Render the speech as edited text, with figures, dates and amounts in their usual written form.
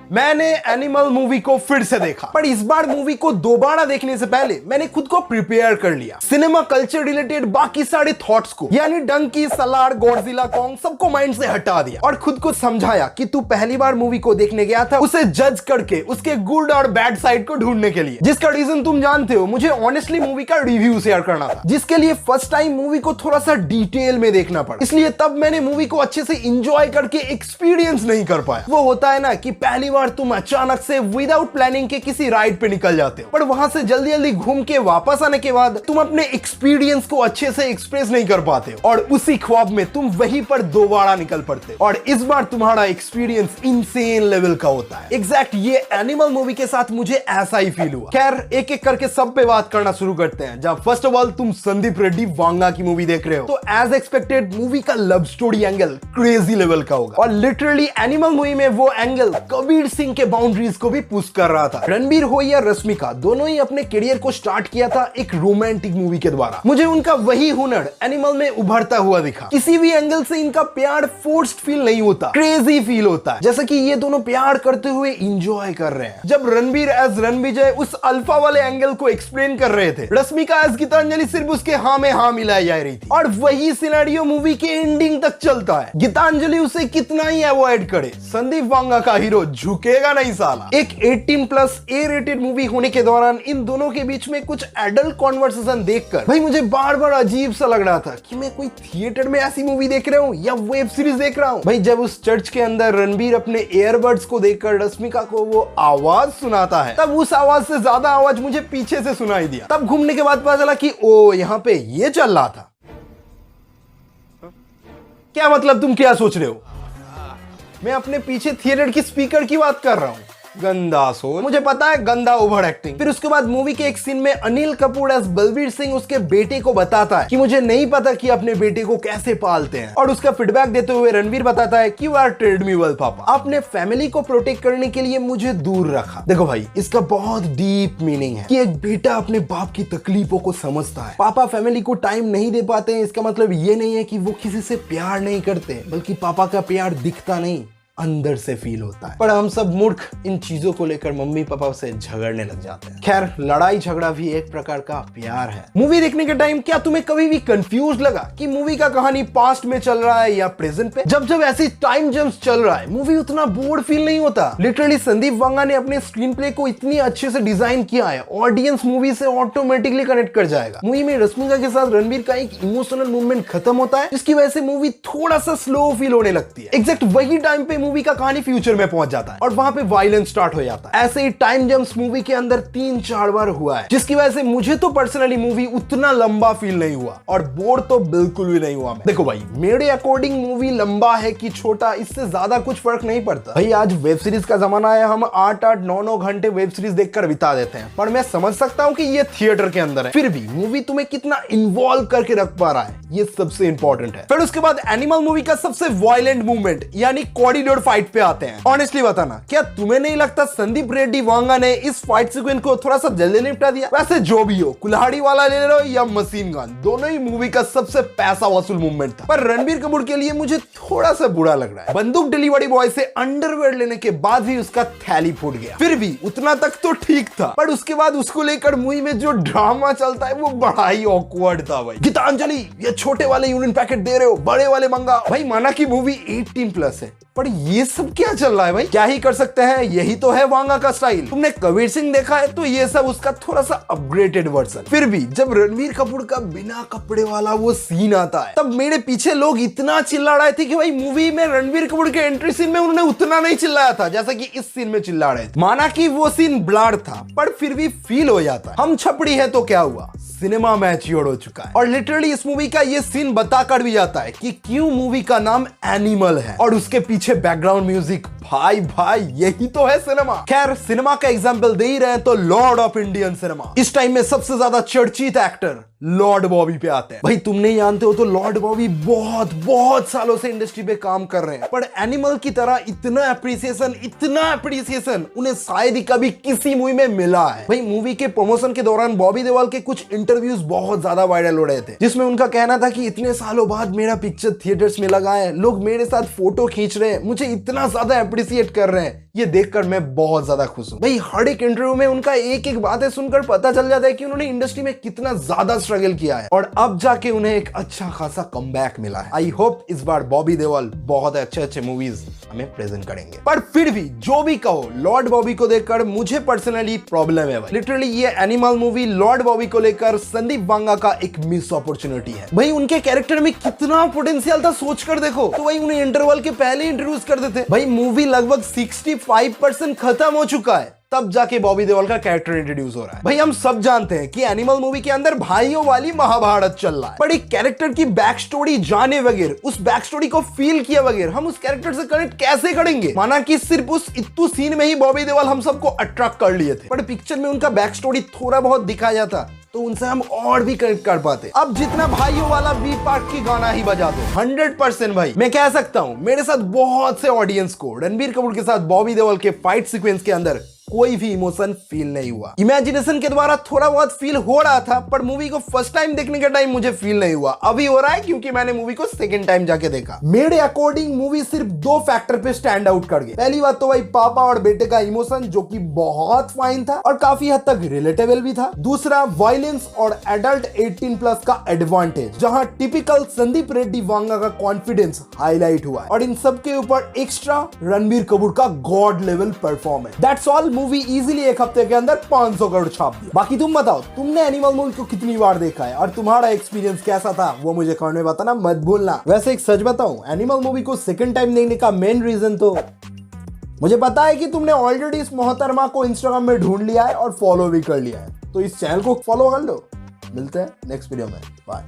मैंने animal movie को फिर से देखा, पर इस बार मूवी को दोबारा देखने से पहले मैंने खुद को प्रिपेयर कर लिया। सिनेमा कल्चर रिलेटेड बाकी सारे थॉट्स को, यानी डंकी, सलार, गॉडजिला, कॉन्ग, सबको माइंड से हटा दिया और खुद को समझाया कि तू पहली बार मूवी को देखने गया था उसे जज करके उसके गुड और बैड साइड को ढूंढने के लिए, जिसका रीजन तुम जानते हो, मुझे ऑनेस्टली मूवी का रिव्यू शेयर करना था, जिसके लिए फर्स्ट टाइम मूवी को थोड़ा सा डिटेल में देखना पड़ा। इसलिए तब मैंने मूवी को अच्छे से इंजॉय करके एक्सपीरियंस नहीं कर पाया। वो होता है ना कि पहली बार तुम अचानक से विदाउट प्लानिंग के किसी राइड पे निकल जाते हो, पर वहां से जल्दी जल्दी घूम के वापस आने के बाद तुम अपने एक्सपीरियंस को अच्छे से एक्सप्रेस नहीं कर पाते हो और उसी ख्वाब में तुम वहीं पर दोबारा निकल पड़ते हो और इस बार तुम्हारा एक्सपीरियंस इनसेन लेवल का होता है। एग्जैक्ट ये एनिमल मूवी के साथ मुझे ऐसा ही फील हुआ। खैर एक एक करके सब पे बात करना शुरू करते हैं। जब फर्स्ट ऑफ ऑल तुम संदीप रेड्डी वांगा की मूवी देख रहे हो तो एज एक्सपेक्टेड मूवी का love story angle crazy level का होगा और लिटरली एनिमल मूवी में वो एंगल कबीर सिंह के बाउंड्रीज को भी पुश कर रहा था। रणबीर हो या रश्मिका, दोनों ही अपने करियर को स्टार्ट किया था एक रोमांटिक मूवी के द्वारा। मुझे उनका वही हुनर एनिमल में उभरता हुआ दिखा। किसी भी एंगल से इनका प्यार फोर्स्ड फील नहीं होता, क्रेजी फील होता है, जैसा कि ये दोनों प्यार करते हुए इंजॉय कर रहे हैं। जब रणबीर एज रणविजय उस अल्फा वाले एंगल को एक्सप्लेन कर रहे थे, रश्मिका एज गीतांजलि सिर्फ उसके हाँ में हाँ मिलाई जा रही थी और वही सिनेरियो मूवी के एंडिंग तक चलता है। गीतांजलि उसे कितना ही अवॉइड करे, संदीप वांगा का हीरो झुकेगा नहीं साला। एक 18+ ए रेटेड मूवी होने के दौरान इन दोनों के बीच में कुछ एडल्ट कॉन्वर्सेशन देखकर भाई मुझे बार बार अजीब सा लग रहा था कि मैं कोई थिएटर में ऐसी मूवी देख रहा हूँ या वेब सीरीज देख रहा हूँ। भाई जब उस चर्च के अंदर रणबीर अपने एयरबड्स को देखकर रश्मिका को वो आवाज सुनाता है, तब उस आवाज से ज्यादा आवाज मुझे पीछे से सुनाई दिया। तब घूमने के बाद पता चला कि ओ यहाँ पे ये चल रहा था। क्या मतलब, तुम क्या सोच रहे हो? मैं अपने पीछे थिएटर की स्पीकर की बात कर रहा हूं। गंदा सोच, मुझे पता है, गंदा ओवर एक्टिंग। फिर उसके बाद मूवी के एक सीन में अनिल कपूर एज बलबीर सिंह उसके बेटे को बताता है कि मुझे नहीं पता कि अपने बेटे को कैसे पालते हैं और उसका फीडबैक देते हुए रणवीर बताता है कि you are trade me well पापा, आपने फैमिली को प्रोटेक्ट करने के लिए मुझे दूर रखा। देखो भाई, इसका बहुत डीप मीनिंग है कि एक बेटा अपने बाप की तकलीफों को समझता है। पापा फैमिली को टाइम नहीं दे पाते हैं, इसका मतलब ये नहीं है कि वो किसी से प्यार नहीं करते, बल्कि पापा का प्यार दिखता नहीं, अंदर से फील होता है। पर हम सब मूर्ख इन चीजों को लेकर मम्मी पापा से झगड़ने लग जाते हैं। खैर, लड़ाई झगड़ा भी एक प्रकार का प्यार है। मूवी देखने के टाइम क्या तुम्हें कभी भी कंफ्यूज लगा कि मूवी का कहानी पास्ट में चल रहा है या प्रेजेंट पे? जब जब ऐसी टाइम जंप्स चल रहा है, मूवी उतना बोर्ड फील नहीं होता। लिटरली संदीप वांगा ने अपने स्क्रीन प्ले को इतनी अच्छे से डिजाइन किया है, ऑडियंस मूवी से ऑटोमेटिकली कनेक्ट कर जाएगा। मूवी में रश्मिका के साथ रणबीर का एक इमोशनल मूवमेंट खत्म होता है, जिसकी वजह से मूवी थोड़ा सा स्लो फील होने लगती है। एग्जैक्ट वही टाइम पे मूवी का कहानी फ्यूचर में पहुंच जाता है और वहां पे वायलेंस स्टार्ट हो जाता है। ऐसे ही टाइम जंप्स मूवी के अंदर 3-4 बार हुआ है, जिसकी वजह से मुझे तो पर्सनली मूवी उतना लंबा फील नहीं हुआ और बोर तो बिल्कुल भी नहीं हुआ मैं। देखो भाई, मेरे अकॉर्डिंग मूवी लंबा है कि छोटा, इससे ज्यादा कुछ फर्क नहीं पड़ता। भाई आज वेब सीरीज का जमाना है, हम 8-8, 9-9 घंटे वेब सीरीज देखकर बिता देते हैं, पर मैं समझ सकता हूं कि ये थिएटर के अंदर है, फिर भी मूवी तुम्हें कितना इन्वॉल्व करके रख पा रहा है, ये सबसे इंपॉर्टेंट है। फिर उसके बाद एनिमल मूवी का सबसे वायलेंट मूवमेंट यानी कॉरिडोर फाइट पे आते हैं। ऑनेस्टली बताना, क्या तुम्हें नहीं लगता संदीप रेड्डी वांगा ने इस फाइट सीक्वेंस को थोड़ा सा जल्दी निपटा दिया? वैसे जो भी हो, कुल्हाड़ी वाला ले लो या मशीन गन, दोनों ही मूवी का सबसे पैसा वसूल मूवमेंट था। पर रणबीर कपूर के लिए मुझे थोड़ा सा बुरा लग रहा है। बंदूक डिलीवरी बॉय से अंडरवेयर लेने के बाद भी उसका थैली फूट गया, फिर भी उतना तक तो ठीक था, पर उसके बाद उसको लेकर मूवी में जो ड्रामा चलता है वो बड़ा ही ऑकवर्ड था। भाई गीतांजलि, ये छोटे वाले यूनियन पैकेट दे रहे हो, बड़े वाले मंगा। भाई माना कि मूवी 18+ है, पर ये सब क्या चल रहा है भाई? क्या ही कर सकते हैं, यही तो है वांगा का स्टाइल। तुमने कबीर सिंह देखा है तो ये सब उसका थोड़ा सा अपग्रेडेड वर्जन। फिर भी जब रणवीर कपूर का बिना कपड़े वाला वो सीन आता है, तब मेरे पीछे लोग इतना चिल्ला रहे थे कि भाई मूवी में रणवीर कपूर के एंट्री सीन में उन्होंने उतना नहीं चिल्लाया था जैसा कि इस सीन में चिल्ला रहे थे। माना कि वो सीन ब्लर था, पर फिर भी फील हो जाता है। हम छपड़ी है तो क्या हुआ, सिनेमा मैच्योर हो चुका है और लिटरली इस मूवी का ये सीन बताकर भी जाता है कि क्यों मूवी का नाम एनिमल है और उसके पीछे बैकग्राउंड म्यूजिक। भाई यही तो है सिनेमा। खैर, सिनेमा का एग्जांपल दे ही रहे हैं तो लॉर्ड ऑफ इंडियन सिनेमा, इस टाइम में सबसे ज्यादा चर्चित एक्टर लॉर्ड बॉबी पे आते हैं। भाई तुम नहीं जानते हो तो लॉर्ड बॉबी बहुत बहुत सालों से इंडस्ट्री पे काम कर रहे हैं, पर एनिमल की तरह इतना अप्रिसिएशन उन्हें शायद ही कभी किसी मूवी में मिला है। भाई मूवी के प्रमोशन के दौरान बॉबी देओल के कुछ इंटरव्यूज बहुत ज्यादा वायरल हो रहे थे, जिसमें उनका कहना था कि इतने सालों बाद मेरा पिक्चर थिएटर्स में लगा है, लोग मेरे साथ फोटो खींच रहे हैं, मुझे इतना ज्यादा अप्रिसिएट कर रहे हैं, ये देखकर मैं बहुत ज्यादा खुश हूं। भाई हर एक इंटरव्यू में उनका एक एक बातें सुनकर पता चल जाता है कि उन्होंने इंडस्ट्री में कितना ज्यादा स्ट्रगल किया है और अब जाके उन्हें एक अच्छा खासा कमबैक मिला है। आई होप इस बार बॉबी देओल बहुत अच्छे मूवीज हमें प्रेजेंट करेंगे। पर फिर भी जो भी कहो, लॉर्ड बॉबी को देखकर मुझे पर्सनली प्रॉब्लम है। लिटरली ये एनिमल मूवी लॉर्ड बॉबी को लेकर संदीप वांगा का एक मिस अपॉर्चुनिटी है। भाई उनके कैरेक्टर में कितना पोटेंशियल था सोच कर देखो, तो भाई उन्हें इंटरवल के पहले इंट्रोड्यूस कर देते। भाई मूवी लगभग 65% खत्म हो चुका है, तब जाके बॉबी देओल का कैरेक्टर इंट्रोड्यूस हो रहा है। भाई हम सब जानते हैं कि एनिमल मूवी के अंदर भाइयों वाली महाभारत चल रहा है, पर एक कैरेक्टर की बैक स्टोरी जाने बगैर, उस बैक स्टोरी को फील किए बगैर हम उस कैरेक्टर से कनेक्ट कैसे करेंगे। माना कि सिर्फ उस इत्तू सीन में ही बॉबी देओल हम सबको अट्रैक्ट कर लिए थे, पर पिक्चर में उनका बैक स्टोरी थोड़ा बहुत दिखाया जाता तो उनसे हम और भी कनेक्ट कर पाते। अब जितना भाइयों वाला बी पार्ट की गाना ही बजा दो, 100% भाई मैं कह सकता हूं मेरे साथ बहुत से ऑडियंस को रणबीर कपूर के साथ बॉबी देओल के फाइट सीक्वेंस के अंदर कोई भी इमोशन फील नहीं हुआ। इमेजिनेशन के द्वारा थोड़ा बहुत फील हो रहा था, पर मूवी को फर्स्ट टाइम देखने के टाइम मुझे फील नहीं हुआ। अभी हो रहा है क्योंकि मैंने मूवी को सेकंड टाइम जाके देखा। मेरे अकॉर्डिंग मूवी सिर्फ 2 फैक्टर पे स्टैंड आउट कर गई। पहली बात तो भाई पापा और बेटे का इमोशन, जो कि बहुत फाइन था और काफी हद तक रिलेटेबल भी था। दूसरा वायलेंस और एडल्ट 18+ का एडवांटेज, जहां टिपिकल संदीप रेड्डी वांगा का कॉन्फिडेंस हाईलाइट हुआ है और इन सब के ऊपर एक्स्ट्रा रणबीर कपूर का God level performance. That's all. Movie easily एक हफ्ते के अंदर 500 करोड़ छाप दिया। बाकी तुम बताओ, तुमने एनिमल मूवी को कितनी बार देखा है और तुम्हारा एक्सपीरियंस कैसा था वो मुझे कमेंट में बताना मत भूलना। वैसे एक सच बताऊं, एनिमल मूवी को सेकंड टाइम देखने का मेन रीजन तो मुझे पता है कि तुमने ऑलरेडी इस मोहतरमा को इंस्टाग्राम में ढूंढ लिया है और फॉलो भी कर लिया है, तो इस चैनल को फॉलो कर लो। मिलते हैं नेक्स्ट वीडियो में, बाय।